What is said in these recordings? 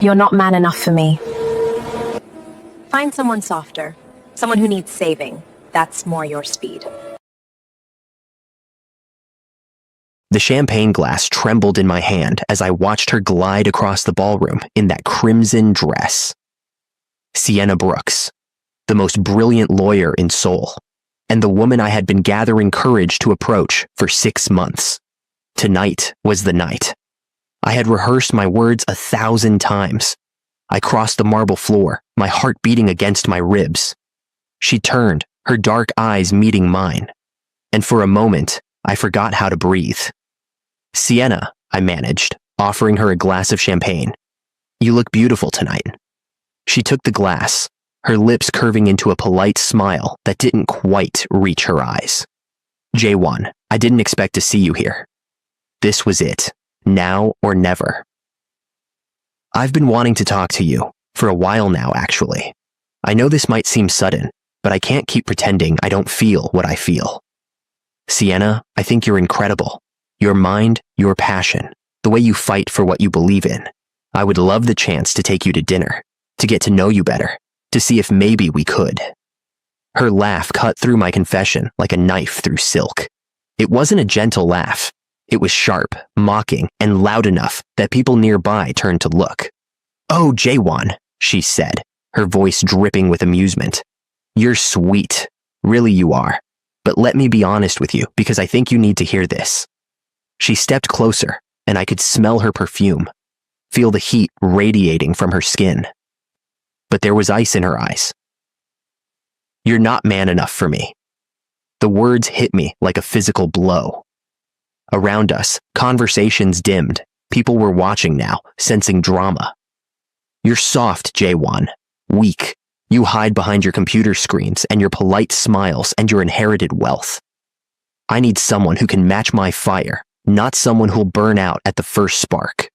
You're not man enough for me. Find someone softer. Someone who needs saving. That's more your speed. The champagne glass trembled in my hand as I watched her glide across the ballroom in that crimson dress. Sienna Brooks, the most brilliant lawyer in Seoul, and the woman I had been gathering courage to approach for 6 months. Tonight was the night. I had rehearsed my words 1,000 times. I crossed the marble floor, my heart beating against my ribs. She turned, her dark eyes meeting mine, and for a moment, I forgot how to breathe. "Sienna," I managed, offering her a glass of champagne. "You look beautiful tonight." She took the glass, her lips curving into a polite smile that didn't quite reach her eyes. "Jaewon, I didn't expect to see you here. This was it, now or never." "I've been wanting to talk to you, for a while now, actually. I know this might seem sudden, but I can't keep pretending I don't feel what I feel. Sienna, I think you're incredible. Your mind, your passion, the way you fight for what you believe in. I would love the chance to take you to dinner, to get to know you better, to see if maybe we could." Her laugh cut through my confession like a knife through silk. It wasn't a gentle laugh. It was sharp, mocking, and loud enough that people nearby turned to look. "Oh, Jaewon," she said, her voice dripping with amusement. "You're sweet. Really you are. But let me be honest with you because I think you need to hear this." She stepped closer, and I could smell her perfume, feel the heat radiating from her skin. But there was ice in her eyes. "You're not man enough for me." The words hit me like a physical blow. Around us, conversations dimmed. People were watching now, sensing drama. "You're soft, Jaewon. Weak. You hide behind your computer screens and your polite smiles and your inherited wealth. I need someone who can match my fire, not someone who'll burn out at the first spark.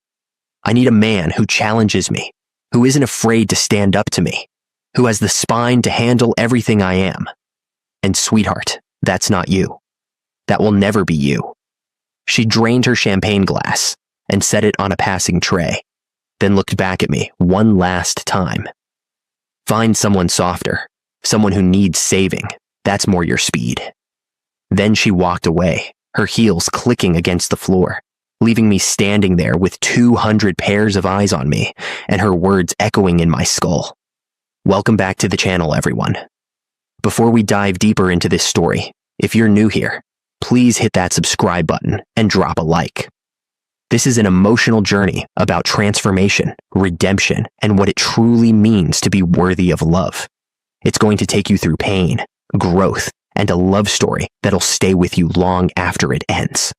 I need a man who challenges me, who isn't afraid to stand up to me, who has the spine to handle everything I am. And sweetheart, that's not you. That will never be you." She drained her champagne glass and set it on a passing tray, then looked back at me one last time. "Find someone softer, someone who needs saving. That's more your speed." Then she walked away, her heels clicking against the floor, leaving me standing there with 200 pairs of eyes on me and her words echoing in my skull. Welcome back to the channel, everyone. Before we dive deeper into this story, if you're new here, please hit that subscribe button and drop a like. This is an emotional journey about transformation, redemption, and what it truly means to be worthy of love. It's going to take you through pain, growth, and a love story that'll stay with you long after it ends.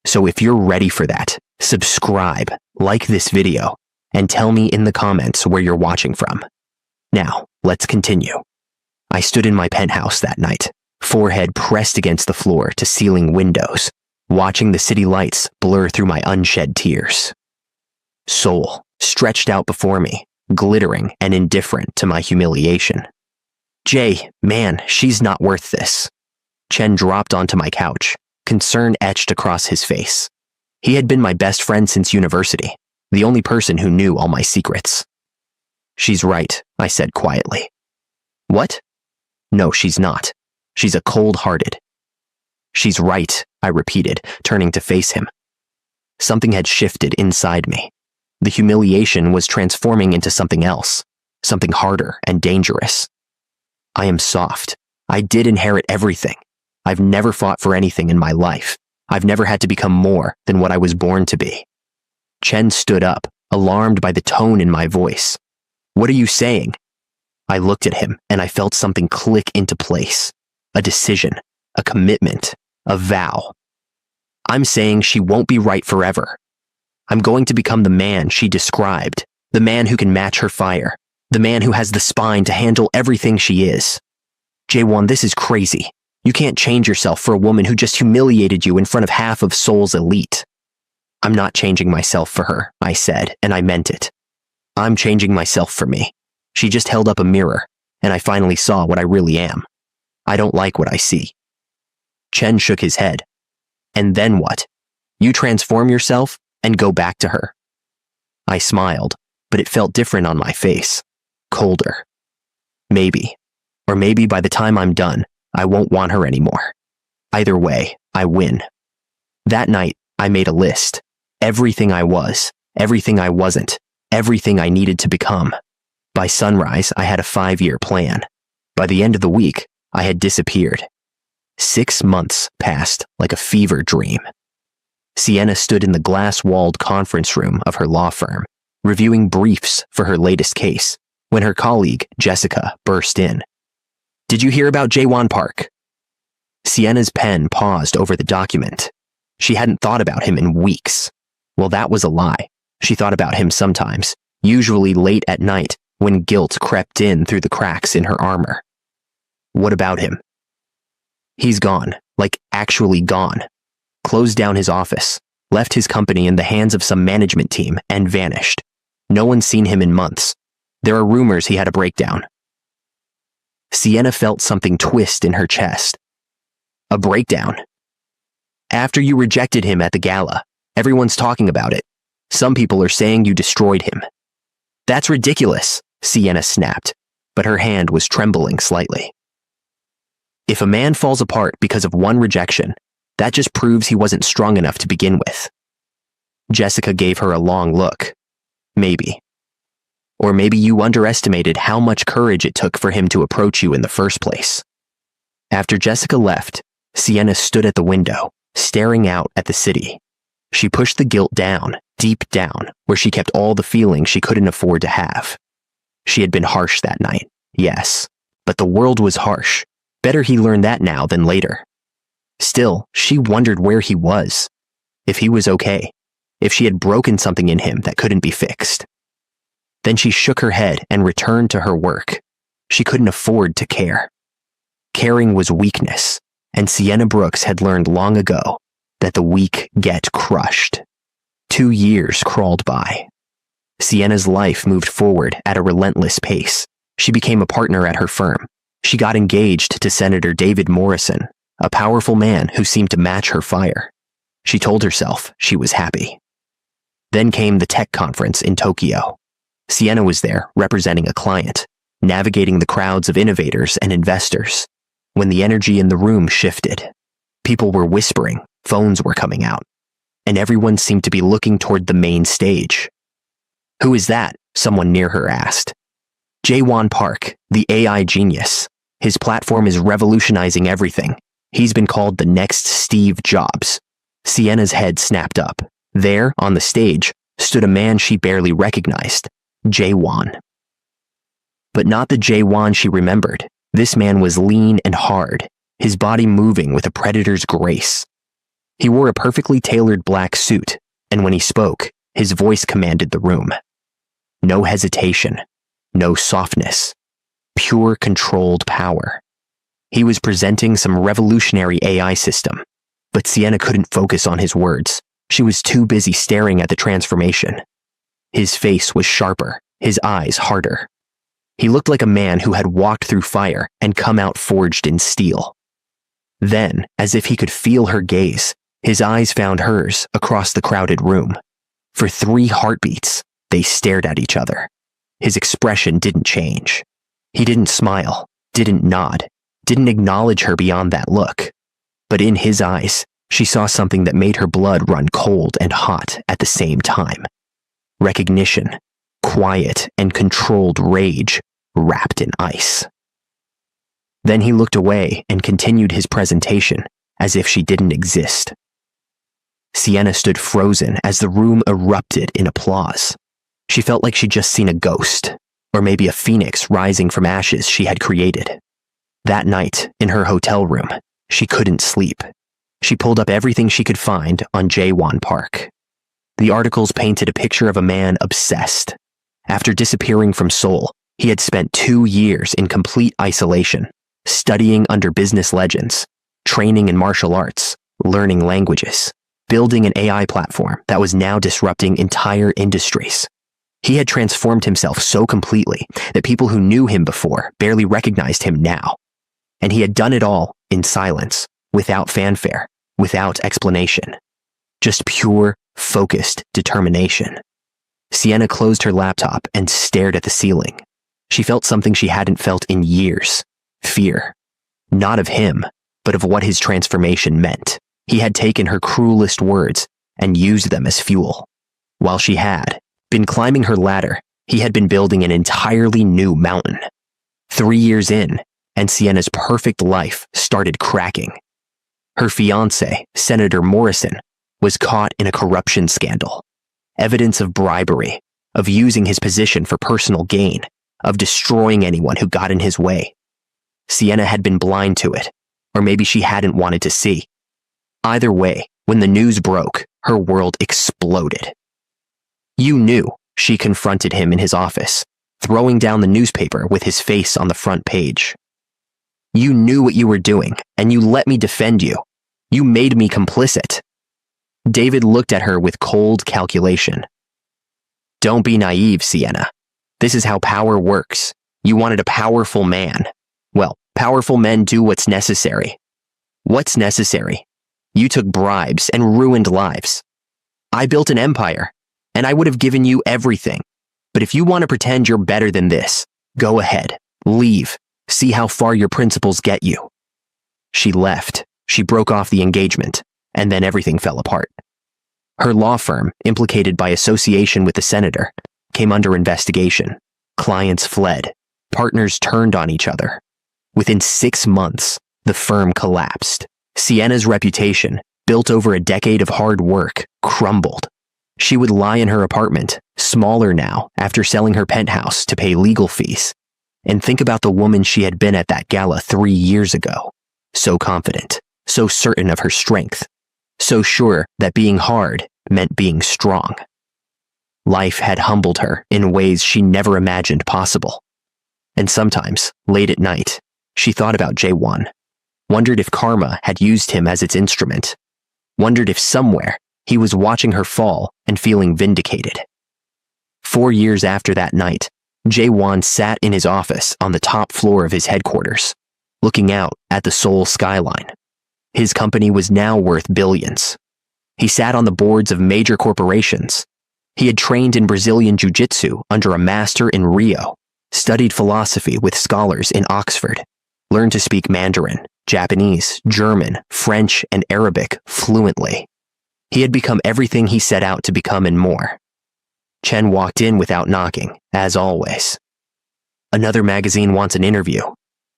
So if you're ready for that, subscribe, like this video, and tell me in the comments where you're watching from. Now, let's continue. I stood in my penthouse that night, forehead pressed against the floor to ceiling windows, watching the city lights blur through my unshed tears. Seoul stretched out before me, glittering and indifferent to my humiliation. "Jay, man, she's not worth this." Chen dropped onto my couch, concern etched across his face. He had been my best friend since university, the only person who knew all my secrets. "She's right," I said quietly. "What?" "No, she's not. She's a cold-hearted." "She's right," I repeated, turning to face him. Something had shifted inside me. The humiliation was transforming into something else, something harder and dangerous. I am soft. I did inherit everything. I've never fought for anything in my life. I've never had to become more than what I was born to be. Chen stood up, alarmed by the tone in my voice. "What are you saying?" I looked at him and I felt something click into place. A decision, a commitment, a vow. "I'm saying she won't be right forever. I'm going to become the man she described, the man who can match her fire, the man who has the spine to handle everything she is. Jaewon, this is crazy. You can't change yourself for a woman who just humiliated you in front of half of Seoul's elite." "I'm not changing myself for her," I said, and I meant it. "I'm changing myself for me." She just held up a mirror, and I finally saw what I really am. I don't like what I see. Chen shook his head. "And then what? You transform yourself and go back to her." I smiled, but it felt different on my face. Colder. Maybe. Or maybe by the time I'm done, I won't want her anymore. Either way, I win. That night, I made a list. Everything I was, everything I wasn't, everything I needed to become. By sunrise, I had a 5-year plan. By the end of the week, I had disappeared. 6 months passed like a fever dream. Sienna stood in the glass-walled conference room of her law firm, reviewing briefs for her latest case, when her colleague, Jessica, burst in. "Did you hear about Jaewon Park?" Sienna's pen paused over the document. She hadn't thought about him in weeks. Well, that was a lie. She thought about him sometimes, usually late at night, when guilt crept in through the cracks in her armor. What about him? He's gone, like actually gone. Closed down his office, left his company in the hands of some management team, and vanished. No one's seen him in months. There are rumors he had a breakdown. Sienna felt something twist in her chest. A breakdown. After you rejected him at the gala, everyone's talking about it. Some people are saying you destroyed him. That's ridiculous, Sienna snapped, but her hand was trembling slightly. If a man falls apart because of one rejection, that just proves he wasn't strong enough to begin with. Jessica gave her a long look. Maybe. Or maybe you underestimated how much courage it took for him to approach you in the first place. After Jessica left, Sienna stood at the window, staring out at the city. She pushed the guilt down, deep down, where she kept all the feelings she couldn't afford to have. She had been harsh that night, yes, but the world was harsh. Better he learn that now than later. Still, she wondered where he was. If he was okay. If she had broken something in him that couldn't be fixed. Then she shook her head and returned to her work. She couldn't afford to care. Caring was weakness, and Sienna Brooks had learned long ago that the weak get crushed. 2 years crawled by. Sienna's life moved forward at a relentless pace. She became a partner at her firm. She got engaged to Senator David Morrison, a powerful man who seemed to match her fire. She told herself she was happy. Then came the tech conference in Tokyo. Sienna was there representing a client, navigating the crowds of innovators and investors. When the energy in the room shifted, people were whispering, phones were coming out, and everyone seemed to be looking toward the main stage. "Who is that?" someone near her asked. "Jaewon Park, the AI genius. His platform is revolutionizing everything. He's been called the next Steve Jobs." Sienna's head snapped up. There, on the stage, stood a man she barely recognized, Jaewon. But not the Jaewon she remembered. This man was lean and hard, his body moving with a predator's grace. He wore a perfectly tailored black suit, and when he spoke, his voice commanded the room. No hesitation, no softness, pure controlled power. He was presenting some revolutionary AI system, but Sienna couldn't focus on his words. She was too busy staring at the transformation. His face was sharper, his eyes harder. He looked like a man who had walked through fire and come out forged in steel. Then, as if he could feel her gaze, his eyes found hers across the crowded room. For 3 heartbeats, they stared at each other. His expression didn't change. He didn't smile, didn't nod, didn't acknowledge her beyond that look. But in his eyes, she saw something that made her blood run cold and hot at the same time. Recognition, quiet and controlled rage, wrapped in ice. Then he looked away and continued his presentation as if she didn't exist. Sienna stood frozen as the room erupted in applause. She felt like she'd just seen a ghost, or maybe a phoenix rising from ashes she had created. That night, in her hotel room, she couldn't sleep. She pulled up everything she could find on Jaewon Park. The articles painted a picture of a man obsessed. After disappearing from Seoul, he had spent 2 years in complete isolation, studying under business legends, training in martial arts, learning languages, building an AI platform that was now disrupting entire industries. He had transformed himself so completely that people who knew him before barely recognized him now. And he had done it all in silence, without fanfare, without explanation. Just pure, focused determination. Sienna closed her laptop and stared at the ceiling. She felt something she hadn't felt in years. Fear. Not of him, but of what his transformation meant. He had taken her cruelest words and used them as fuel. While she had been climbing her ladder, he had been building an entirely new mountain. 3 years in, and Sienna's perfect life started cracking. Her fiancé, Senator Morrison, was caught in a corruption scandal. Evidence of bribery, of using his position for personal gain, of destroying anyone who got in his way. Sienna had been blind to it, or maybe she hadn't wanted to see. Either way, when the news broke, her world exploded. "You knew," she confronted him in his office, throwing down the newspaper with his face on the front page. "You knew what you were doing, and you let me defend you. You made me complicit." David looked at her with cold calculation. "Don't be naive, Sienna. This is how power works. You wanted a powerful man. Well, powerful men do what's necessary." "What's necessary?" "You took bribes and ruined lives. I built an empire, and I would have given you everything. But if you want to pretend you're better than this, go ahead, leave, see how far your principles get you." She left. She broke off the engagement, and then everything fell apart. Her law firm, implicated by association with the senator, came under investigation. Clients fled. Partners turned on each other. Within 6 months, the firm collapsed. Sienna's reputation, built over a decade of hard work, crumbled. She would lie in her apartment, smaller now after selling her penthouse to pay legal fees, and think about the woman she had been at that gala 3 years ago. So confident, so certain of her strength, so sure that being hard meant being strong. Life had humbled her in ways she never imagined possible. And sometimes, late at night, she thought about Jaewon, wondered if karma had used him as its instrument, wondered if somewhere he was watching her fall and feeling vindicated. 4 years after that night, Jaewon sat in his office on the top floor of his headquarters, looking out at the Seoul skyline. His company was now worth billions. He sat on the boards of major corporations. He had trained in Brazilian jiu-jitsu under a master in Rio, studied philosophy with scholars in Oxford, learned to speak Mandarin, Japanese, German, French, and Arabic fluently. He had become everything he set out to become and more. Chen walked in without knocking, as always. "Another magazine wants an interview.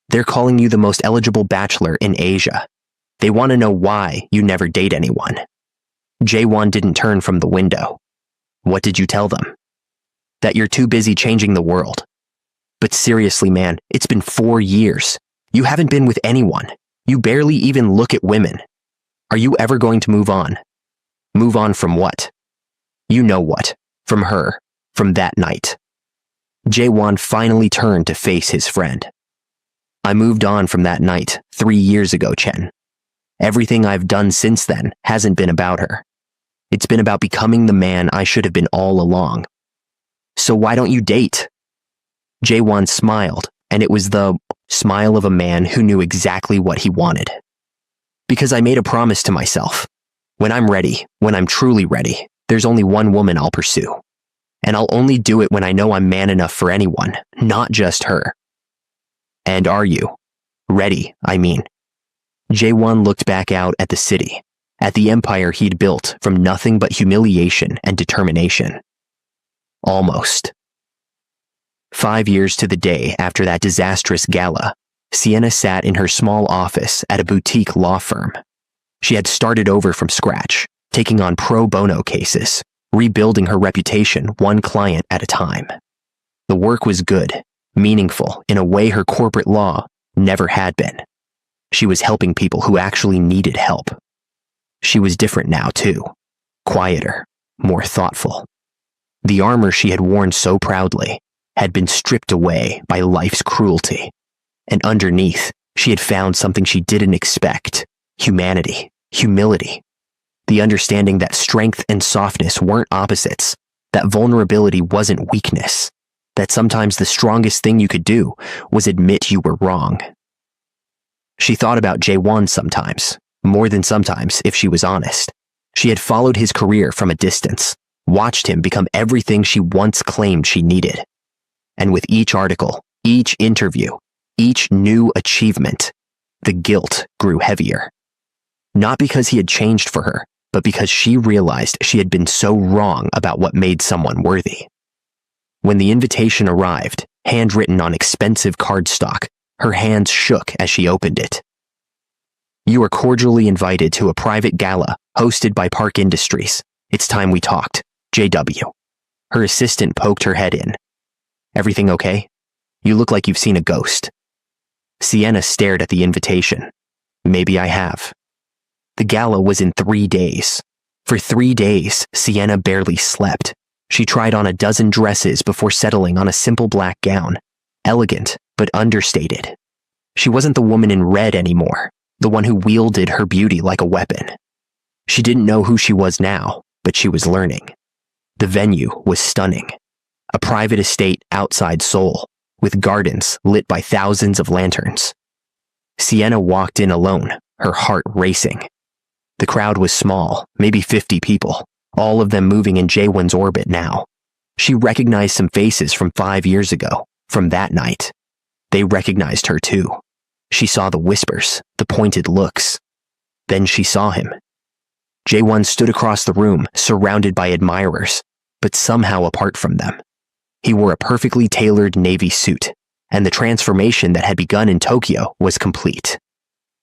They're calling you the most eligible bachelor in Asia. They want to know why you never date anyone." Jaewon didn't turn from the window. "What did you tell them?" "That you're too busy changing the world." "But seriously, man, it's been 4 years. You haven't been with anyone. You barely even look at women. Are you ever going to move on?" "Move on from what?" "You know what. From her. From that night." Jaewon finally turned to face his friend. "I moved on from that night 3 years ago, Chen. Everything I've done since then hasn't been about her. It's been about becoming the man I should have been all along. So why don't you date?" Jaewon smiled, and it was the smile of a man who knew exactly what he wanted. "Because I made a promise to myself. When I'm ready, when I'm truly ready, there's only one woman I'll pursue. And I'll only do it when I know I'm man enough for anyone, not just her." "And are you? Ready, I mean." Jaewon looked back out at the city, at the empire he'd built from nothing but humiliation and determination. Almost. 5 years to the day after that disastrous gala, Sienna sat in her small office at a boutique law firm. She had started over from scratch, taking on pro bono cases, rebuilding her reputation one client at a time. The work was good, meaningful in a way her corporate law never had been. She was helping people who actually needed help. She was different now, too. Quieter, more thoughtful. The armor she had worn so proudly had been stripped away by life's cruelty, and underneath, she had found something she didn't expect: humanity, humility, the understanding that strength and softness weren't opposites, that vulnerability wasn't weakness, that sometimes the strongest thing you could do was admit you were wrong. She thought about Jaewon sometimes, more than sometimes if she was honest. She had followed his career from a distance, watched him become everything she once claimed she needed. And with each article, each interview, each new achievement, the guilt grew heavier. Not because he had changed for her, but because she realized she had been so wrong about what made someone worthy. When the invitation arrived, handwritten on expensive cardstock, her hands shook as she opened it. "You are cordially invited to a private gala hosted by Park Industries. It's time we talked. JW." Her assistant poked her head in. "Everything okay? You look like you've seen a ghost." Sienna stared at the invitation. "Maybe I have." The gala was in 3 days. For 3 days, Sienna barely slept. She tried on a dozen dresses before settling on a simple black gown. Elegant, but understated. She wasn't the woman in red anymore, the one who wielded her beauty like a weapon. She didn't know who she was now, but she was learning. The venue was stunning. A private estate outside Seoul, with gardens lit by thousands of lanterns. Sienna walked in alone, her heart racing. The crowd was small, maybe 50 people, all of them moving in Jaewon's orbit now. She recognized some faces from 5 years ago, from that night. They recognized her too. She saw the whispers, the pointed looks. Then she saw him. Jaewon stood across the room, surrounded by admirers, but somehow apart from them. He wore a perfectly tailored navy suit, and the transformation that had begun in Tokyo was complete.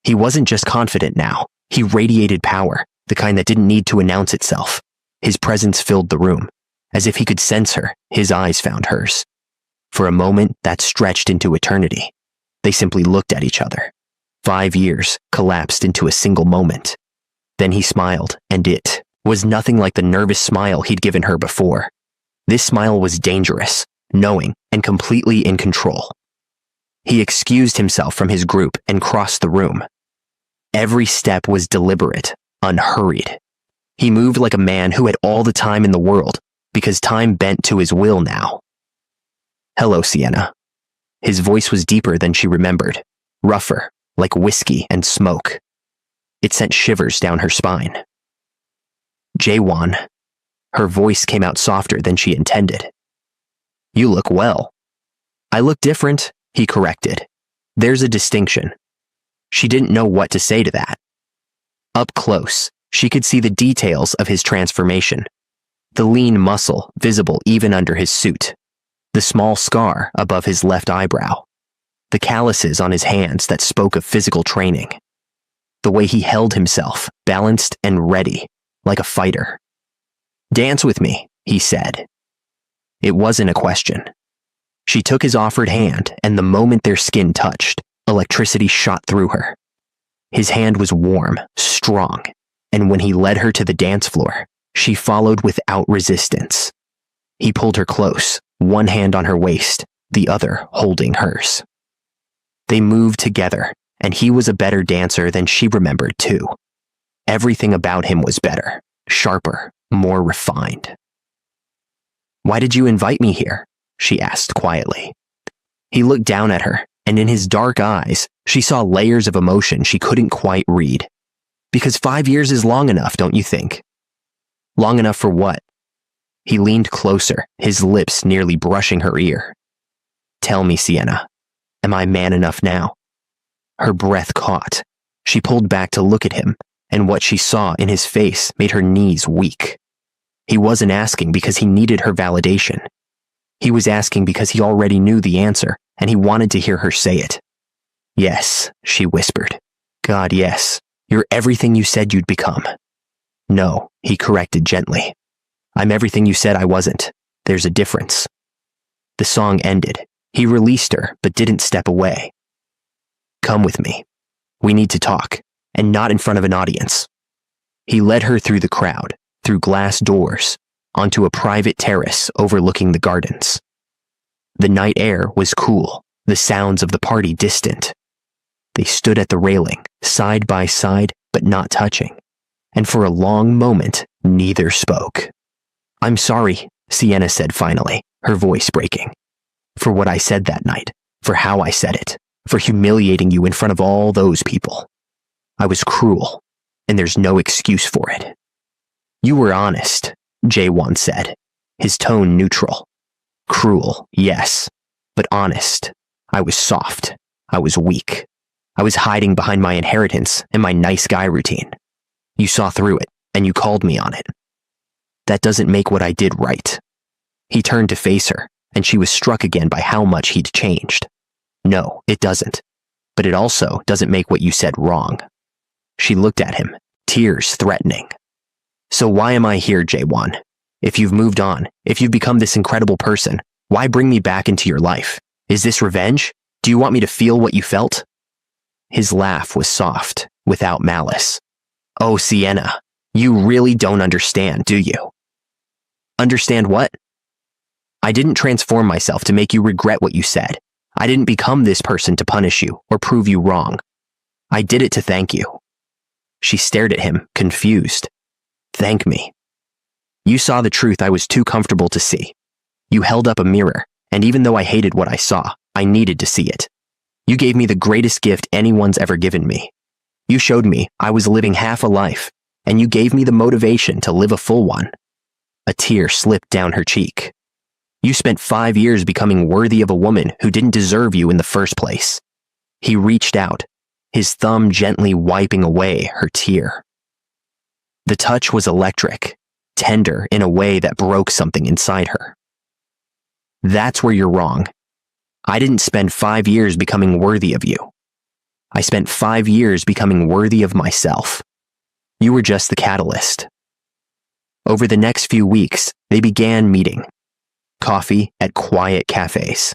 He wasn't just confident now, he radiated power, the kind that didn't need to announce itself. His presence filled the room. As if he could sense her, his eyes found hers. For a moment, that stretched into eternity. They simply looked at each other. 5 years collapsed into a single moment. Then he smiled, and it was nothing like the nervous smile he'd given her before. This smile was dangerous, knowing, and completely in control. He excused himself from his group and crossed the room. Every step was deliberate, unhurried. He moved like a man who had all the time in the world, because time bent to his will now. "Hello, Sienna." His voice was deeper than she remembered, rougher, like whiskey and smoke. It sent shivers down her spine. "Jaewon." Her voice came out softer than she intended. "You look well." "I look different," he corrected. "There's a distinction." She didn't know what to say to that. Up close, she could see the details of his transformation. The lean muscle visible even under his suit. The small scar above his left eyebrow. The calluses on his hands that spoke of physical training. The way he held himself, balanced and ready, like a fighter. "Dance with me," he said. It wasn't a question. She took his offered hand, and the moment their skin touched, electricity shot through her. His hand was warm, strong, and when he led her to the dance floor, she followed without resistance. He pulled her close, one hand on her waist, the other holding hers. They moved together, and he was a better dancer than she remembered too. Everything about him was better, sharper, more refined. "Why did you invite me here?" she asked quietly. He looked down at her, and in his dark eyes, she saw layers of emotion she couldn't quite read. "Because 5 years is long enough, don't you think?" "Long enough for what?" He leaned closer, his lips nearly brushing her ear. "Tell me, Sienna, am I man enough now?" Her breath caught. She pulled back to look at him, and what she saw in his face made her knees weak. He wasn't asking because he needed her validation. He was asking because he already knew the answer, and he wanted to hear her say it. "Yes," she whispered. "God, yes. You're everything you said you'd become." "No," he corrected gently. "I'm everything you said I wasn't. There's a difference." The song ended. He released her, but didn't step away. "Come with me. We need to talk, and not in front of an audience." He led her through the crowd, through glass doors, onto a private terrace overlooking the gardens. The night air was cool, the sounds of the party distant. They stood at the railing, side by side, but not touching. And for a long moment, neither spoke. "I'm sorry," Sienna said finally, her voice breaking. "For what I said that night, for how I said it, for humiliating you in front of all those people. I was cruel, and there's no excuse for it. You were honest, Jaewon said, his tone neutral. Cruel, yes, but honest. I was soft. I was weak. I was hiding behind my inheritance and my nice guy routine. You saw through it, and you called me on it. That doesn't make what I did right. He turned to face her, and she was struck again by how much he'd changed. No, it doesn't. But it also doesn't make what you said wrong. She looked at him, tears threatening. So why am I here, Jaewon? If you've moved on, if you've become this incredible person, why bring me back into your life? Is this revenge? Do you want me to feel what you felt? His laugh was soft, without malice. Oh, Sienna, you really don't understand, do you? Understand what? I didn't transform myself to make you regret what you said. I didn't become this person to punish you or prove you wrong. I did it to thank you. She stared at him, confused. Thank me. You saw the truth I was too comfortable to see. You held up a mirror, and even though I hated what I saw, I needed to see it. You gave me the greatest gift anyone's ever given me. You showed me I was living half a life, and you gave me the motivation to live a full one. A tear slipped down her cheek. You spent 5 years becoming worthy of a woman who didn't deserve you in the first place. He reached out, his thumb gently wiping away her tear. The touch was electric, tender in a way that broke something inside her. That's where you're wrong. I didn't spend 5 years becoming worthy of you. I spent 5 years becoming worthy of myself. You were just the catalyst. Over the next few weeks, they began meeting. Coffee at quiet cafes.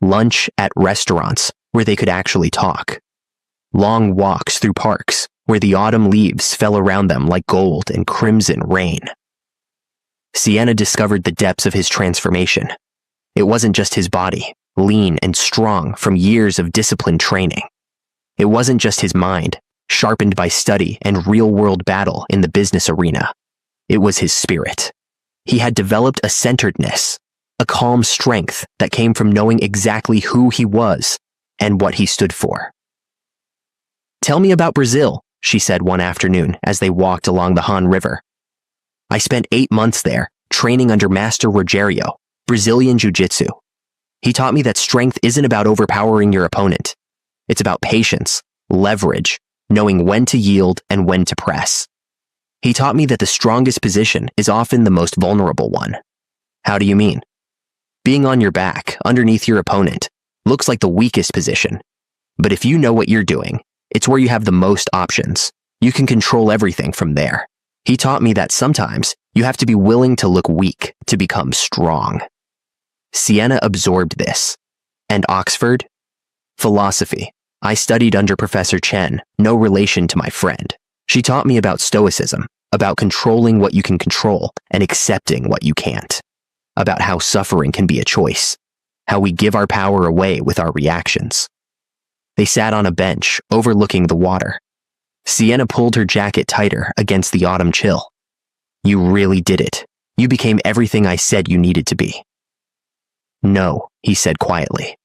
Lunch at restaurants where they could actually talk. Long walks through parks where the autumn leaves fell around them like gold and crimson rain. Sienna discovered the depths of his transformation. It wasn't just his body, lean and strong from years of disciplined training. It wasn't just his mind, sharpened by study and real-world battle in the business arena. It was his spirit. He had developed a centeredness, a calm strength that came from knowing exactly who he was and what he stood for. Tell me about Brazil, she said one afternoon as they walked along the Han River. I spent 8 months there, training under Master Rogério, Brazilian Jiu-Jitsu. He taught me that strength isn't about overpowering your opponent. It's about patience, leverage, knowing when to yield and when to press. He taught me that the strongest position is often the most vulnerable one. How do you mean? Being on your back, underneath your opponent, looks like the weakest position. But if you know what you're doing, it's where you have the most options. You can control everything from there. He taught me that sometimes you have to be willing to look weak to become strong. Sienna absorbed this. And Oxford? Philosophy. I studied under Professor Chen, no relation to my friend. She taught me about stoicism, about controlling what you can control and accepting what you can't. About how suffering can be a choice, how we give our power away with our reactions. They sat on a bench, overlooking the water. Sienna pulled her jacket tighter against the autumn chill. You really did it. You became everything I said you needed to be. No, he said quietly.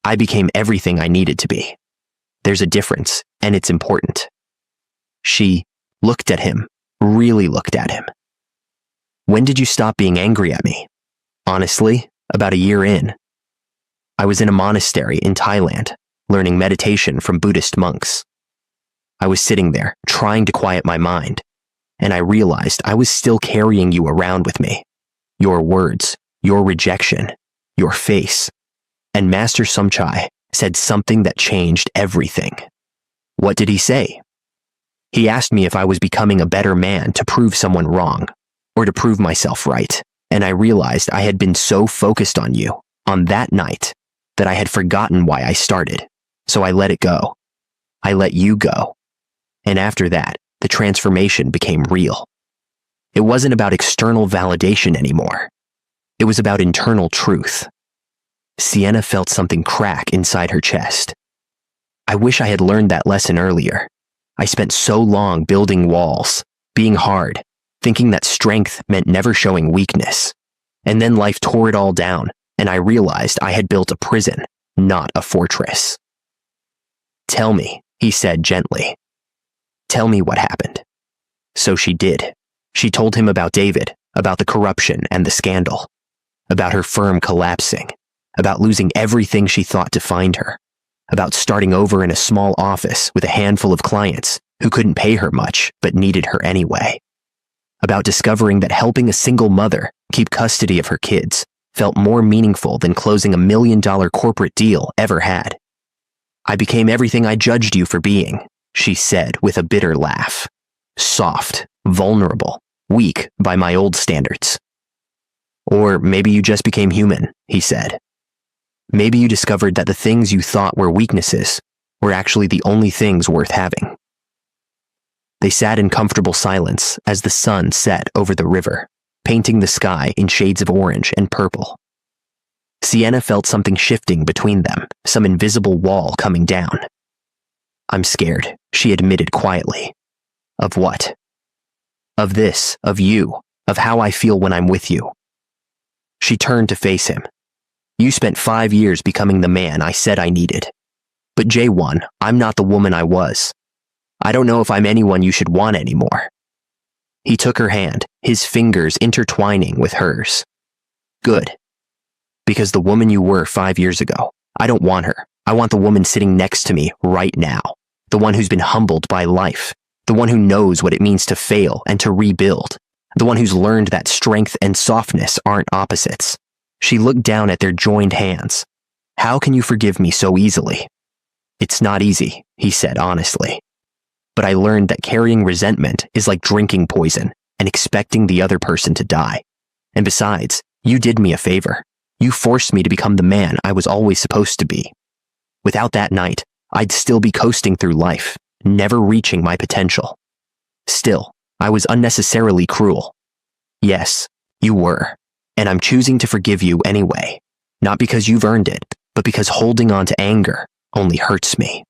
I became everything I needed to be. There's a difference, and it's important. She looked at him, really looked at him. When did you stop being angry at me? Honestly, about a year in. I was in a monastery in Thailand, learning meditation from Buddhist monks. I was sitting there, trying to quiet my mind, and I realized I was still carrying you around with me. Your words, your rejection, your face. And Master Sumchai said something that changed everything. What did he say? He asked me if I was becoming a better man to prove someone wrong, or to prove myself right, and I realized I had been so focused on you, on that night, that I had forgotten why I started, so I let it go. I let you go. And after that, the transformation became real. It wasn't about external validation anymore. It was about internal truth. Sienna felt something crack inside her chest. I wish I had learned that lesson earlier. I spent so long building walls, being hard, thinking that strength meant never showing weakness. And then life tore it all down, and I realized I had built a prison, not a fortress. Tell me, he said gently. Tell me what happened. So she did. She told him about David, about the corruption and the scandal, about her firm collapsing, about losing everything she thought defined her, about starting over in a small office with a handful of clients who couldn't pay her much but needed her anyway, about discovering that helping a single mother keep custody of her kids felt more meaningful than closing $1 million corporate deal ever had. I became everything I judged you for being, she said with a bitter laugh. Soft, vulnerable, weak by my old standards. Or maybe you just became human, he said. Maybe you discovered that the things you thought were weaknesses were actually the only things worth having. They sat in comfortable silence as the sun set over the river, painting the sky in shades of orange and purple. Sienna felt something shifting between them, some invisible wall coming down. I'm scared, she admitted quietly. Of what? Of this, of you, of how I feel when I'm with you. She turned to face him. You spent 5 years becoming the man I said I needed. But J1, I'm not the woman I was. I don't know if I'm anyone you should want anymore. He took her hand, his fingers intertwining with hers. Good. Because the woman you were 5 years ago, I don't want her. I want the woman sitting next to me right now. The one who's been humbled by life. The one who knows what it means to fail and to rebuild. The one who's learned that strength and softness aren't opposites. She looked down at their joined hands. How can you forgive me so easily? It's not easy, he said honestly. But I learned that carrying resentment is like drinking poison and expecting the other person to die. And besides, you did me a favor. You forced me to become the man I was always supposed to be. Without that night, I'd still be coasting through life, never reaching my potential. Still, I was unnecessarily cruel. Yes, you were. And I'm choosing to forgive you anyway. Not because you've earned it, but because holding on to anger only hurts me.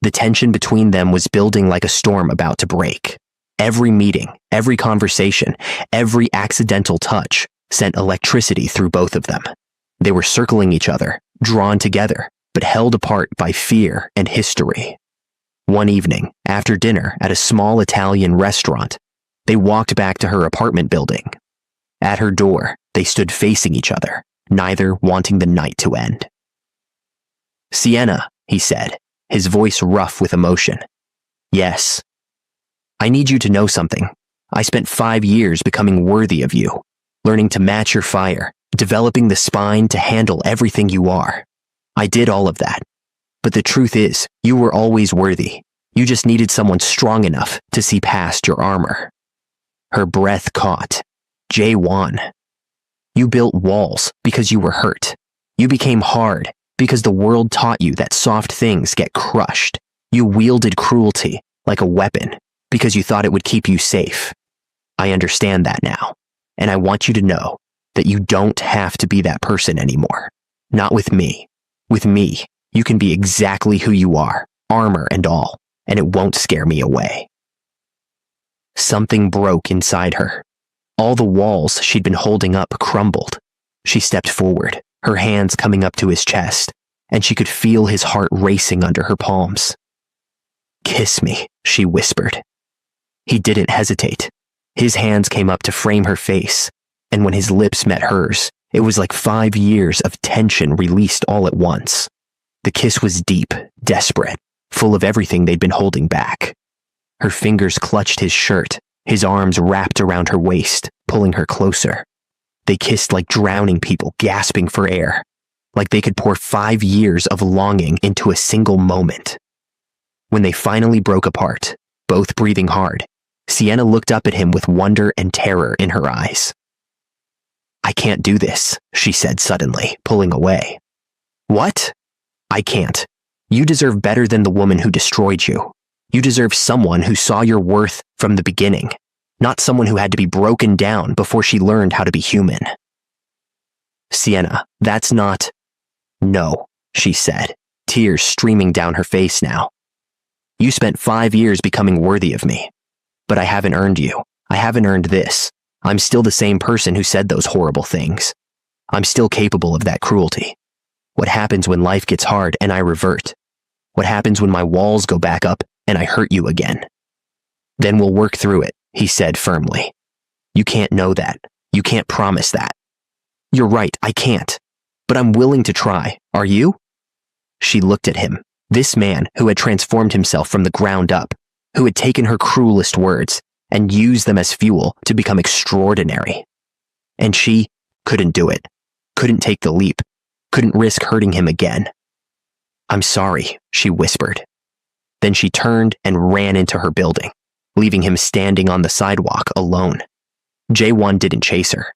The tension between them was building like a storm about to break. Every meeting, every conversation, every accidental touch sent electricity through both of them. They were circling each other, drawn together, but held apart by fear and history. One evening, after dinner at a small Italian restaurant, they walked back to her apartment building. At her door, they stood facing each other, neither wanting the night to end. Sienna, he said, his voice rough with emotion. Yes. I need you to know something. I spent 5 years becoming worthy of you, learning to match your fire, developing the spine to handle everything you are. I did all of that. But the truth is, you were always worthy. You just needed someone strong enough to see past your armor. Her breath caught. J1. You built walls because you were hurt. You became hard because the world taught you that soft things get crushed. You wielded cruelty like a weapon because you thought it would keep you safe. I understand that now, and I want you to know that you don't have to be that person anymore. Not with me. With me, you can be exactly who you are, armor and all, and it won't scare me away. Something broke inside her. All the walls she'd been holding up crumbled. She stepped forward, her hands coming up to his chest, and she could feel his heart racing under her palms. Kiss me, she whispered. He didn't hesitate. His hands came up to frame her face, and when his lips met hers, it was like 5 years of tension released all at once. The kiss was deep, desperate, full of everything they'd been holding back. Her fingers clutched his shirt, his arms wrapped around her waist, pulling her closer. They kissed like drowning people gasping for air, like they could pour 5 years of longing into a single moment. When they finally broke apart, both breathing hard, Sienna looked up at him with wonder and terror in her eyes. I can't do this, she said suddenly, pulling away. What? I can't. You deserve better than the woman who destroyed you. You deserve someone who saw your worth from the beginning, not someone who had to be broken down before she learned how to be human. Sienna, that's not... No, she said, tears streaming down her face now. You spent 5 years becoming worthy of me. But I haven't earned you. I haven't earned this. I'm still the same person who said those horrible things. I'm still capable of that cruelty. What happens when life gets hard and I revert? What happens when my walls go back up and I hurt you again? Then we'll work through it, he said firmly. You can't know that. You can't promise that. You're right, I can't. But I'm willing to try. Are you? She looked at him, this man who had transformed himself from the ground up, who had taken her cruelest words and used them as fuel to become extraordinary. And she couldn't do it, couldn't take the leap, couldn't risk hurting him again. I'm sorry, she whispered. Then she turned and ran into her building, leaving him standing on the sidewalk alone. Jae-won didn't chase her.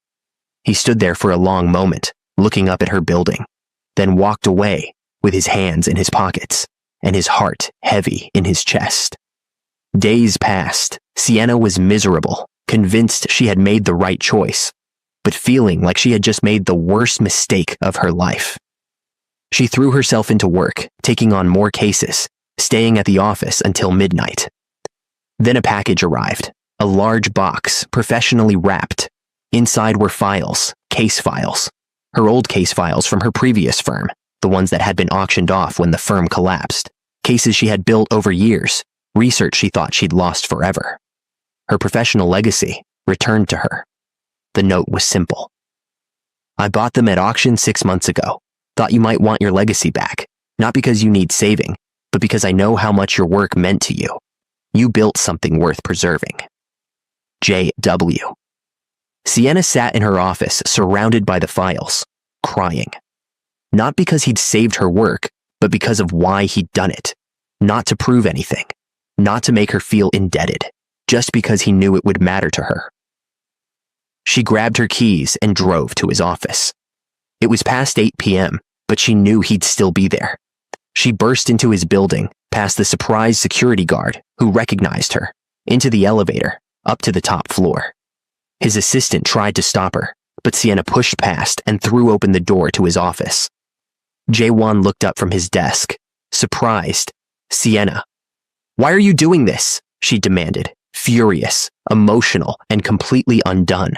He stood there for a long moment, looking up at her building, then walked away with his hands in his pockets and his heart heavy in his chest. Days passed. Sienna was miserable, convinced she had made the right choice, but feeling like she had just made the worst mistake of her life. She threw herself into work, taking on more cases, staying at the office until midnight. Then a package arrived, a large box, professionally wrapped. Inside were files, case files, her old case files from her previous firm, the ones that had been auctioned off when the firm collapsed, cases she had built over years, research she thought she'd lost forever. Her professional legacy returned to her. The note was simple. I bought them at auction 6 months ago. Thought you might want your legacy back, not because you need saving, but because I know how much your work meant to you. You built something worth preserving. J.W. Sienna sat in her office, surrounded by the files, crying. Not because he'd saved her work, but because of why he'd done it. Not to prove anything, not to make her feel indebted, just because he knew it would matter to her. She grabbed her keys and drove to his office. It was past 8 p.m., but she knew he'd still be there. She burst into his building, past the surprised security guard, who recognized her, into the elevator, up to the top floor. His assistant tried to stop her, but Sienna pushed past and threw open the door to his office. Jae-won looked up from his desk, surprised. Sienna. Why are you doing this? She demanded, furious, emotional, and completely undone.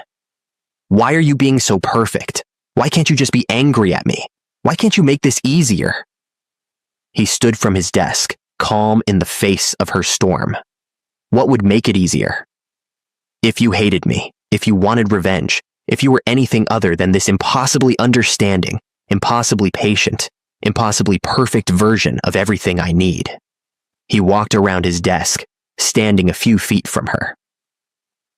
Why are you being so perfect? Why can't you just be angry at me? Why can't you make this easier? He stood from his desk, calm in the face of her storm. What would make it easier? If you hated me, if you wanted revenge, if you were anything other than this impossibly understanding, impossibly patient, impossibly perfect version of everything I need. He walked around his desk, standing a few feet from her.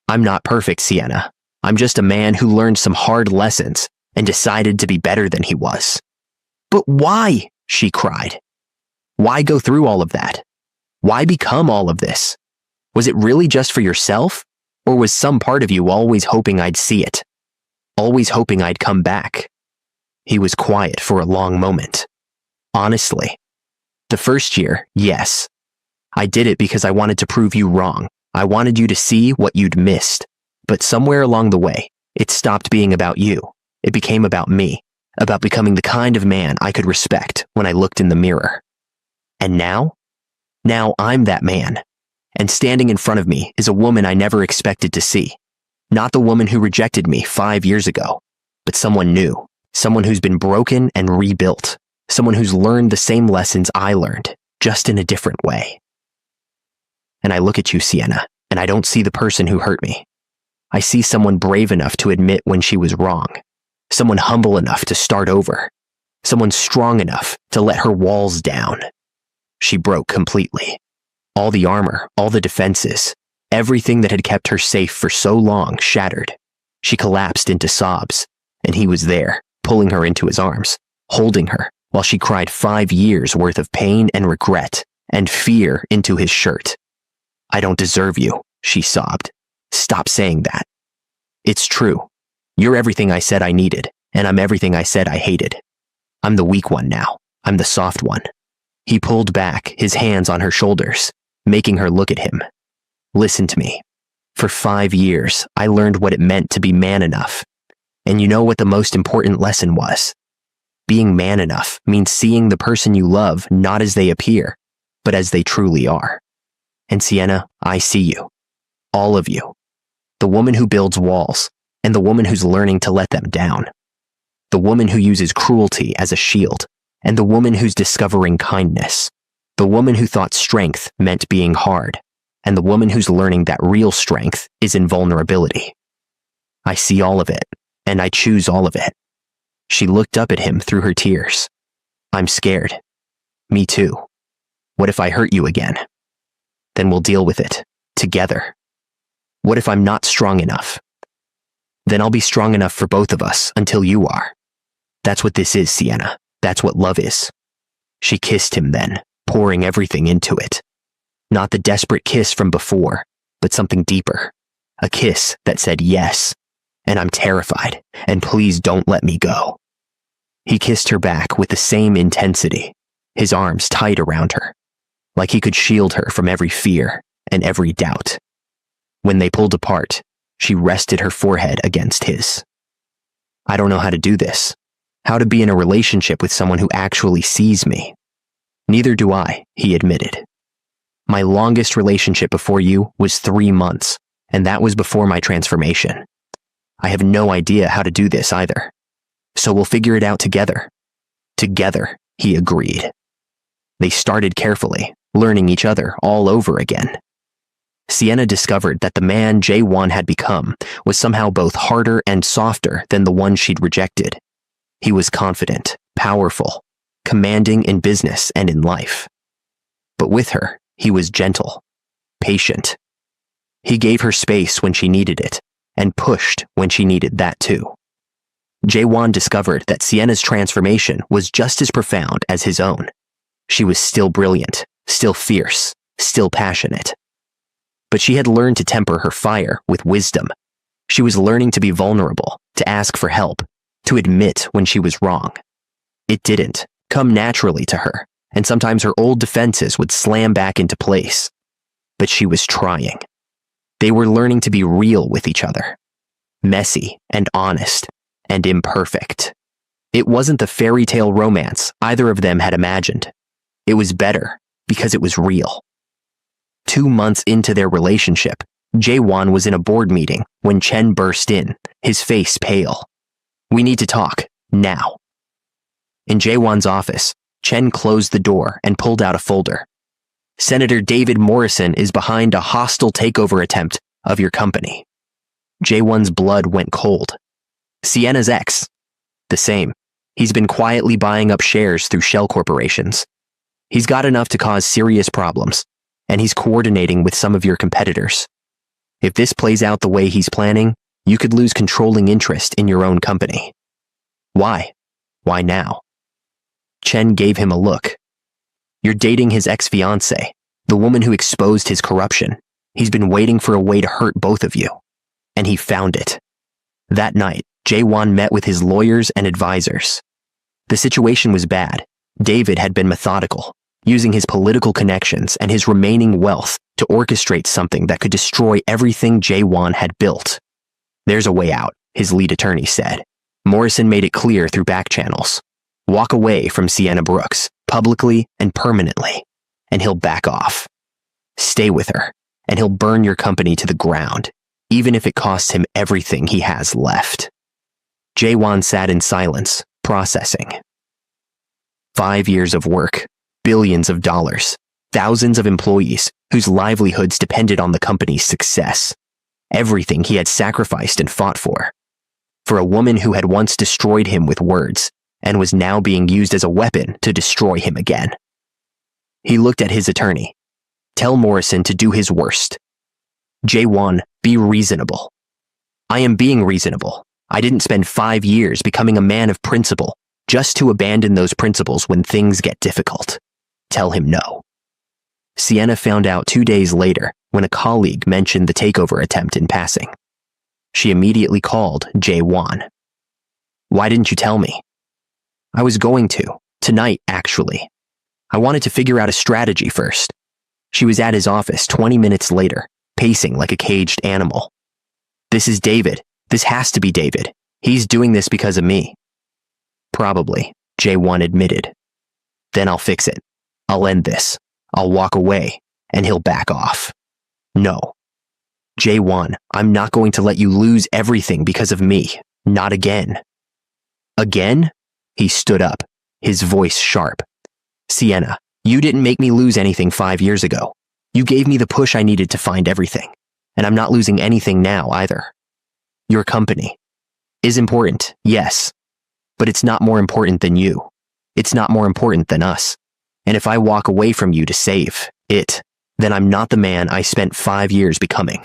I'm not perfect, Sienna. I'm just a man who learned some hard lessons and decided to be better than he was. But why? She cried. Why go through all of that? Why become all of this? Was it really just for yourself? Or was some part of you always hoping I'd see it? Always hoping I'd come back? He was quiet for a long moment. Honestly, the first year, yes. I did it because I wanted to prove you wrong. I wanted you to see what you'd missed. But somewhere along the way, it stopped being about you. It became about me, about becoming the kind of man I could respect when I looked in the mirror. And now? Now I'm that man. And standing in front of me is a woman I never expected to see. Not the woman who rejected me 5 years ago, but someone new, someone who's been broken and rebuilt, someone who's learned the same lessons I learned, just in a different way. And I look at you, Sienna, and I don't see the person who hurt me. I see someone brave enough to admit when she was wrong, someone humble enough to start over, someone strong enough to let her walls down. She broke completely. All the armor, all the defenses, everything that had kept her safe for so long shattered. She collapsed into sobs, and he was there, pulling her into his arms, holding her, while she cried 5 years worth of pain and regret and fear into his shirt. I don't deserve you, she sobbed. Stop saying that. It's true. You're everything I said I needed, and I'm everything I said I hated. I'm the weak one now. I'm the soft one. He pulled back, his hands on her shoulders, making her look at him. Listen to me. For 5 years, I learned what it meant to be man enough. And you know what the most important lesson was? Being man enough means seeing the person you love not as they appear, but as they truly are. And Sienna, I see you. All of you. The woman who builds walls, and the woman who's learning to let them down. The woman who uses cruelty as a shield, and the woman who's discovering kindness. The woman who thought strength meant being hard, and the woman who's learning that real strength is in vulnerability. I see all of it, and I choose all of it. She looked up at him through her tears. I'm scared. Me too. What if I hurt you again? Then we'll deal with it, together. What if I'm not strong enough? Then I'll be strong enough for both of us until you are. That's what this is, Sienna. That's what love is. She kissed him then, pouring everything into it. Not the desperate kiss from before, but something deeper. A kiss that said yes, and I'm terrified, and please don't let me go. He kissed her back with the same intensity, his arms tight around her, like he could shield her from every fear and every doubt. When they pulled apart, she rested her forehead against his. I don't know how to do this, how to be in a relationship with someone who actually sees me. Neither do I, he admitted. My longest relationship before you was 3 months, and that was before my transformation. I have no idea how to do this either. So we'll figure it out together. Together, he agreed. They started carefully, learning each other all over again. Sienna discovered that the man Jae-won had become was somehow both harder and softer than the one she'd rejected. He was confident, powerful, commanding in business and in life. But with her, he was gentle, patient. He gave her space when she needed it, and pushed when she needed that too. Jae-won discovered that Sienna's transformation was just as profound as his own. She was still brilliant, still fierce, still passionate. But she had learned to temper her fire with wisdom. She was learning to be vulnerable, to ask for help, to admit when she was wrong. It didn't come naturally to her, and sometimes her old defenses would slam back into place. But she was trying. They were learning to be real with each other. Messy and honest and imperfect. It wasn't the fairy tale romance either of them had imagined. It was better because it was real. 2 months into their relationship, Jae-won was in a board meeting when Chen burst in, his face pale. We need to talk, now. In Jae-won's office, Chen closed the door and pulled out a folder. Senator David Morrison is behind a hostile takeover attempt of your company. Jae-won's blood went cold. Sienna's ex. The same. He's been quietly buying up shares through shell corporations. He's got enough to cause serious problems, and he's coordinating with some of your competitors. If this plays out the way he's planning, you could lose controlling interest in your own company. Why? Why now? Chen gave him a look. You're dating his ex-fiancée, the woman who exposed his corruption. He's been waiting for a way to hurt both of you. And he found it. That night, Jae-won met with his lawyers and advisors. The situation was bad. David had been methodical, using his political connections and his remaining wealth to orchestrate something that could destroy everything Jae-won had built. There's a way out, his lead attorney said. Morrison made it clear through back channels. Walk away from Sienna Brooks, publicly and permanently, and he'll back off. Stay with her, and he'll burn your company to the ground, even if it costs him everything he has left. Jae-won sat in silence, processing. 5 years of work, billions of dollars, thousands of employees whose livelihoods depended on the company's success. Everything he had sacrificed and fought for. For a woman who had once destroyed him with words, and was now being used as a weapon to destroy him again. He looked at his attorney. Tell Morrison to do his worst. Jae-won, be reasonable. I am being reasonable. I didn't spend 5 years becoming a man of principle just to abandon those principles when things get difficult. Tell him no. Sienna found out 2 days later when a colleague mentioned the takeover attempt in passing. She immediately called Jae-won. Why didn't you tell me? I was going to, tonight actually. I wanted to figure out a strategy first. She was at his office 20 minutes later, pacing like a caged animal. This is David. This has to be David. He's doing this because of me. Probably, Jae-won admitted. Then I'll fix it. I'll end this. I'll walk away, and he'll back off. No. Jae-won, I'm not going to let you lose everything because of me. Not again. Again? He stood up, his voice sharp. Sienna, you didn't make me lose anything 5 years ago. You gave me the push I needed to find everything, and I'm not losing anything now either. your company, is important, yes, but it's not more important than you. It's not more important than us. And if I walk away from you to save it, then I'm not the man I spent 5 years becoming.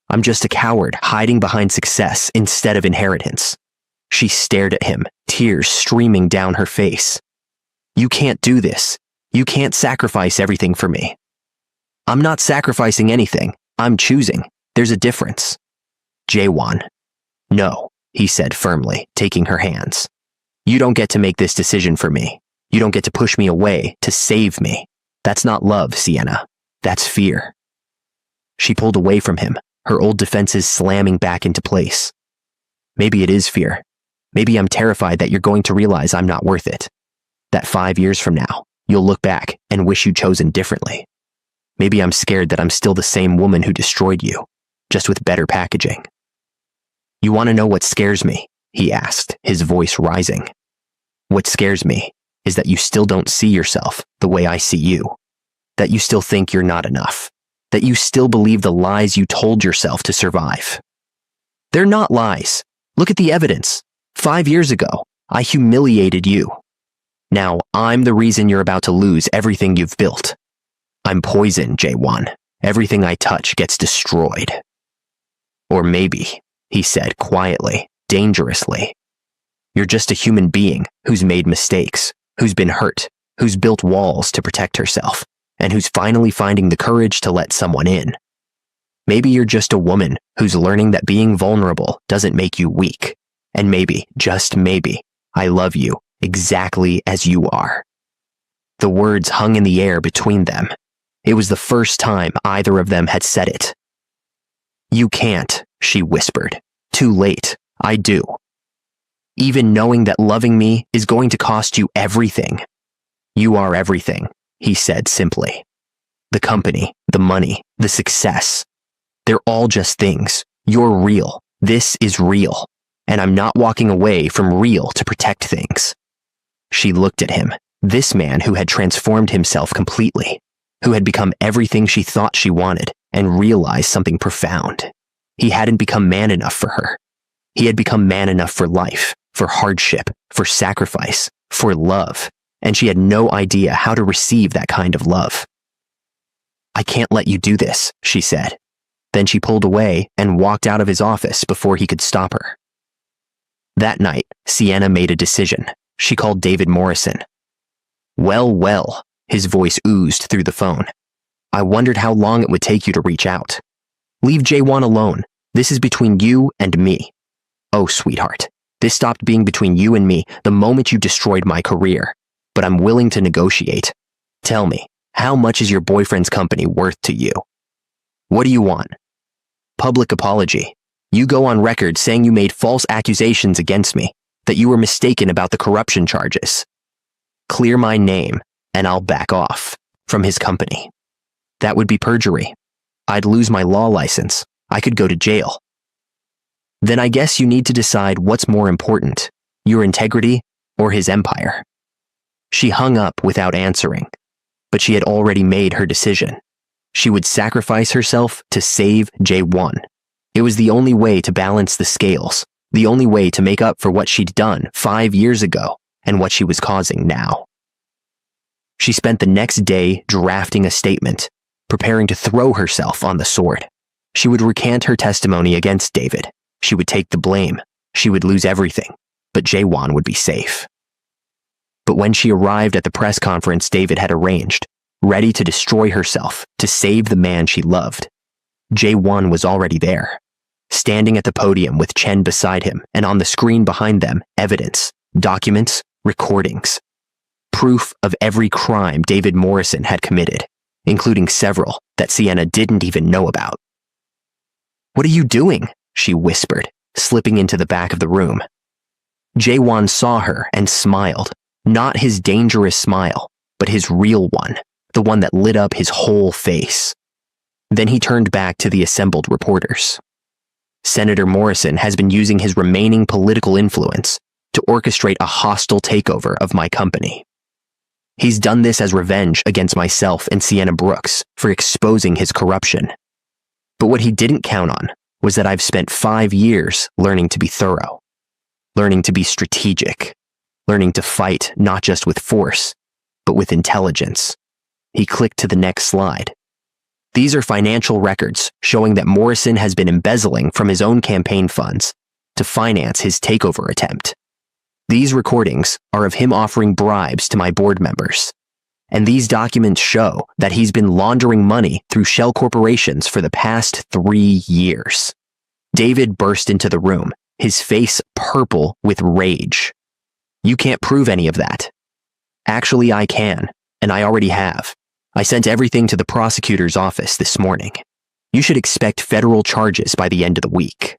I'm just a coward hiding behind success instead of inheritance. She stared at him, tears streaming down her face. You can't do this. You can't sacrifice everything for me. I'm not sacrificing anything. I'm choosing. There's a difference. Jaewon. No, he said firmly, taking her hands. You don't get to make this decision for me. You don't get to push me away to save me. That's not love, Sienna. That's fear. She pulled away from him, her old defenses slamming back into place. Maybe it is fear. Maybe I'm terrified that you're going to realize I'm not worth it. That 5 years from now, you'll look back and wish you'd chosen differently. Maybe I'm scared that I'm still the same woman who destroyed you, just with better packaging. You want to know what scares me? He asked, his voice rising. What scares me is that you still don't see yourself the way I see you. That you still think you're not enough. That you still believe the lies you told yourself to survive. They're not lies. Look at the evidence. 5 years ago, I humiliated you. Now, I'm the reason you're about to lose everything you've built. I'm poison, Jaewon. Everything I touch gets destroyed. Or maybe, he said quietly, dangerously. You're just a human being who's made mistakes, who's been hurt, who's built walls to protect herself, and who's finally finding the courage to let someone in. Maybe you're just a woman who's learning that being vulnerable doesn't make you weak. And maybe, just maybe, I love you exactly as you are. The words hung in the air between them. It was the first time either of them had said it. You can't, she whispered. Too late, I do. Even knowing that loving me is going to cost you everything. You are everything, he said simply. The company, the money, the success. They're all just things. You're real. This is real. And I'm not walking away from real to protect things. She looked at him, this man who had transformed himself completely, who had become everything she thought she wanted, and realized something profound. He hadn't become man enough for her. He had become man enough for life, for hardship, for sacrifice, for love, and she had no idea how to receive that kind of love. I can't let you do this, she said. Then she pulled away and walked out of his office before he could stop her. That night, Sienna made a decision. She called David Morrison. Well, his voice oozed through the phone. I wondered how long it would take you to reach out. Leave Jaewon alone. This is between you and me. Oh, sweetheart, this stopped being between you and me the moment you destroyed my career. But I'm willing to negotiate. Tell me, how much is your boyfriend's company worth to you? What do you want? Public apology. You go on record saying you made false accusations against me, that you were mistaken about the corruption charges. Clear my name, and I'll back off from his company. That would be perjury. I'd lose my law license. I could go to jail. Then I guess you need to decide what's more important, your integrity or his empire. She hung up without answering, but she had already made her decision. She would sacrifice herself to save Jaewon. It was the only way to balance the scales, the only way to make up for what she'd done 5 years ago and what she was causing now. She spent the next day drafting a statement, preparing to throw herself on the sword. She would recant her testimony against David. She would take the blame. She would lose everything, but Jaewon would be safe. But when she arrived at the press conference David had arranged, ready to destroy herself to save the man she loved, Jaewon was already there, standing at the podium with Chen beside him, and on the screen behind them, evidence, documents, recordings. Proof of every crime David Morrison had committed, including several that Sienna didn't even know about. What are you doing? She whispered, slipping into the back of the room. Jaewon saw her and smiled, not his dangerous smile, but his real one, the one that lit up his whole face. Then he turned back to the assembled reporters. Senator Morrison has been using his remaining political influence to orchestrate a hostile takeover of my company. He's done this as revenge against myself and Sienna Brooks for exposing his corruption. But what he didn't count on was that I've spent 5 years learning to be thorough, learning to be strategic, learning to fight not just with force, but with intelligence. He clicked to the next slide. These are financial records showing that Morrison has been embezzling from his own campaign funds to finance his takeover attempt. These recordings are of him offering bribes to my board members. And these documents show that he's been laundering money through shell corporations for the past 3 years. David burst into the room, his face purple with rage. You can't prove any of that. Actually, I can, and I already have. I sent everything to the prosecutor's office this morning. You should expect federal charges by the end of the week.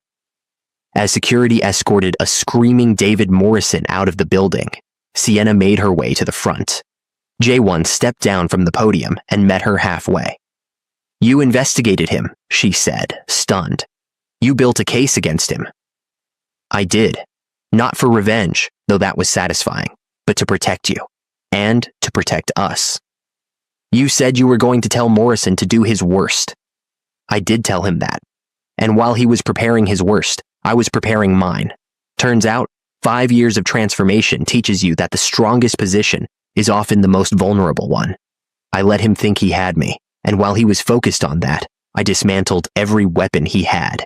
As security escorted a screaming David Morrison out of the building, Sienna made her way to the front. J1 stepped down from the podium and met her halfway. You investigated him, she said, stunned. You built a case against him. I did. Not for revenge, though that was satisfying, but to protect you. And to protect us. You said you were going to tell Morrison to do his worst. I did tell him that. And while he was preparing his worst, I was preparing mine. Turns out, 5 years of transformation teaches you that the strongest position is often the most vulnerable one. I let him think he had me, and while he was focused on that, I dismantled every weapon he had.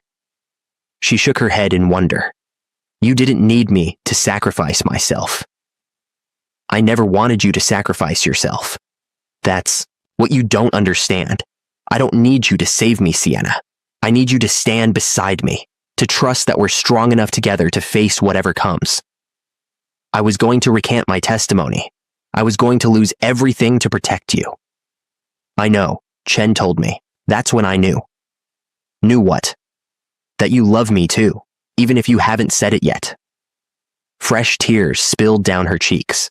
She shook her head in wonder. You didn't need me to sacrifice myself. I never wanted you to sacrifice yourself. That's what you don't understand. I don't need you to save me, Sienna. I need you to stand beside me, to trust that we're strong enough together to face whatever comes. I was going to recant my testimony. I was going to lose everything to protect you. I know, Chen told me. That's when I knew. Knew what? That you love me too, even if you haven't said it yet. Fresh tears spilled down her cheeks.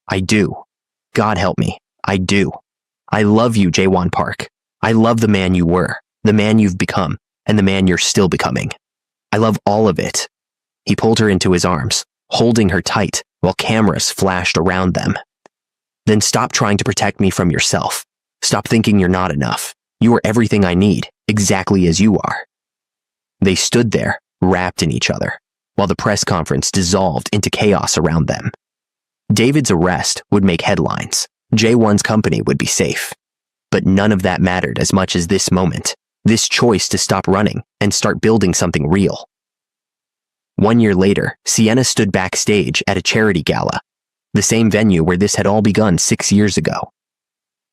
I do. God help me. I do. I love you, Jaewon Park. I love the man you were, the man you've become, and the man you're still becoming. I love all of it. He pulled her into his arms, holding her tight while cameras flashed around them. Then stop trying to protect me from yourself. Stop thinking you're not enough. You are everything I need, exactly as you are. They stood there, wrapped in each other, while the press conference dissolved into chaos around them. David's arrest would make headlines. J1's company would be safe. But none of that mattered as much as this moment, this choice to stop running and start building something real. 1 year later, Sienna stood backstage at a charity gala, the same venue where this had all begun 6 years ago.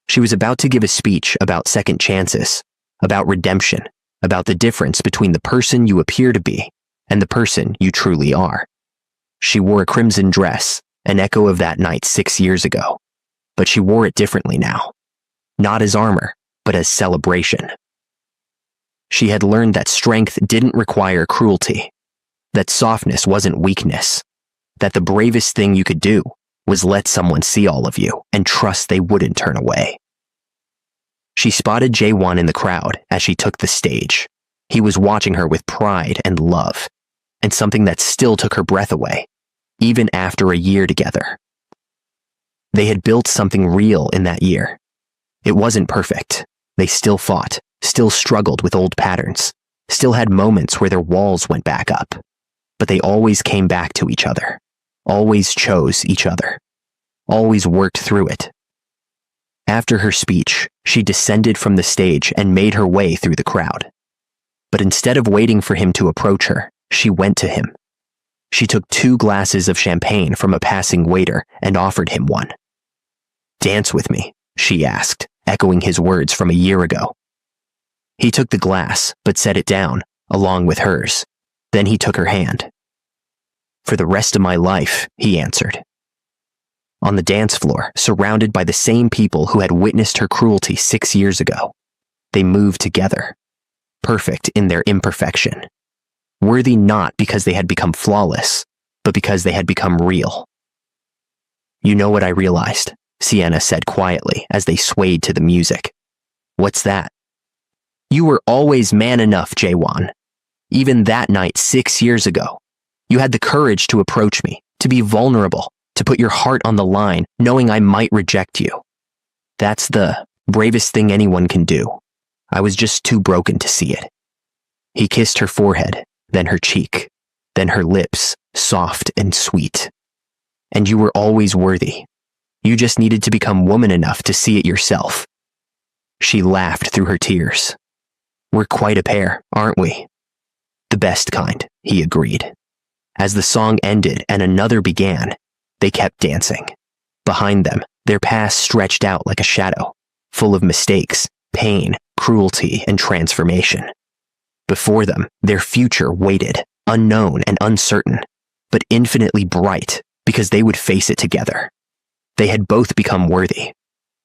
She was about to give a speech about second chances, about redemption, about the difference between the person you appear to be and the person you truly are. She wore a crimson dress, an echo of that night 6 years ago, but she wore it differently now. Not as armor, but as celebration. She had learned that strength didn't require cruelty, that softness wasn't weakness, that the bravest thing you could do was let someone see all of you and trust they wouldn't turn away. She spotted Jaewon in the crowd as she took the stage. He was watching her with pride and love, and something that still took her breath away, even after a year together. They had built something real in that year. It wasn't perfect. They still fought, still struggled with old patterns, still had moments where their walls went back up. But they always came back to each other, always chose each other, always worked through it. After her speech, she descended from the stage and made her way through the crowd. But instead of waiting for him to approach her, she went to him. She took 2 glasses of champagne from a passing waiter and offered him one. "Dance with me," she asked, echoing his words from a year ago. He took the glass, but set it down, along with hers. Then he took her hand. "For the rest of my life," he answered. On the dance floor, surrounded by the same people who had witnessed her cruelty 6 years ago, they moved together, perfect in their imperfection. Worthy not because they had become flawless, but because they had become real. "You know what I realized," Sienna said quietly as they swayed to the music. "What's that?" "You were always man enough, Jaewon. Even that night 6 years ago, you had the courage to approach me, to be vulnerable, to put your heart on the line, knowing I might reject you. That's the bravest thing anyone can do. I was just too broken to see it." He kissed her forehead, then her cheek, then her lips, soft and sweet. And you were always worthy. You just needed to become woman enough to see it yourself. She laughed through her tears. We're quite a pair, aren't we? The best kind, he agreed. As the song ended and another began, they kept dancing. Behind them, their past stretched out like a shadow, full of mistakes, pain, cruelty, and transformation. Before them, their future waited, unknown and uncertain, but infinitely bright because they would face it together. They had both become worthy,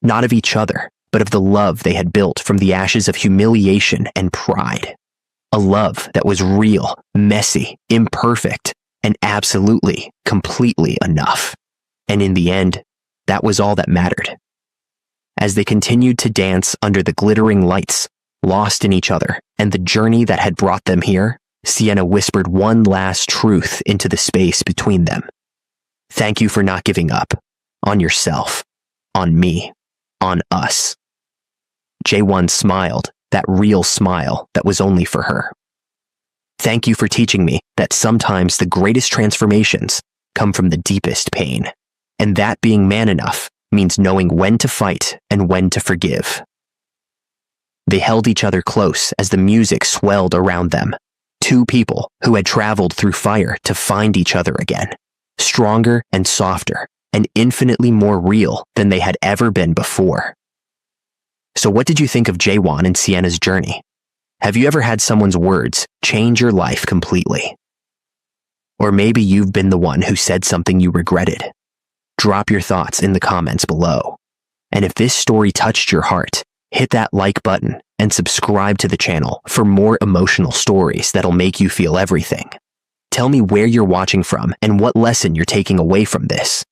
not of each other, but of the love they had built from the ashes of humiliation and pride. A love that was real, messy, imperfect, and absolutely, completely enough. And in the end, that was all that mattered. As they continued to dance under the glittering lights, lost in each other and the journey that had brought them here, Sienna whispered one last truth into the space between them. Thank you for not giving up. On yourself. On me. On us. Jaewon smiled, that real smile that was only for her. Thank you for teaching me that sometimes the greatest transformations come from the deepest pain, and that being man enough means knowing when to fight and when to forgive. They held each other close as the music swelled around them, two people who had traveled through fire to find each other again, stronger and softer, and infinitely more real than they had ever been before. So what did you think of Jaewon and Sienna's journey? Have you ever had someone's words change your life completely? Or maybe you've been the one who said something you regretted. Drop your thoughts in the comments below. And if this story touched your heart, hit that like button and subscribe to the channel for more emotional stories that'll make you feel everything. Tell me where you're watching from and what lesson you're taking away from this.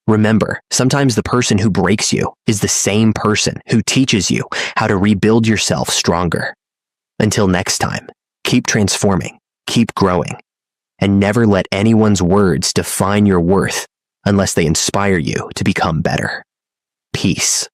Remember, sometimes the person who breaks you is the same person who teaches you how to rebuild yourself stronger. Until next time, keep transforming, keep growing, and never let anyone's words define your worth unless they inspire you to become better. Peace.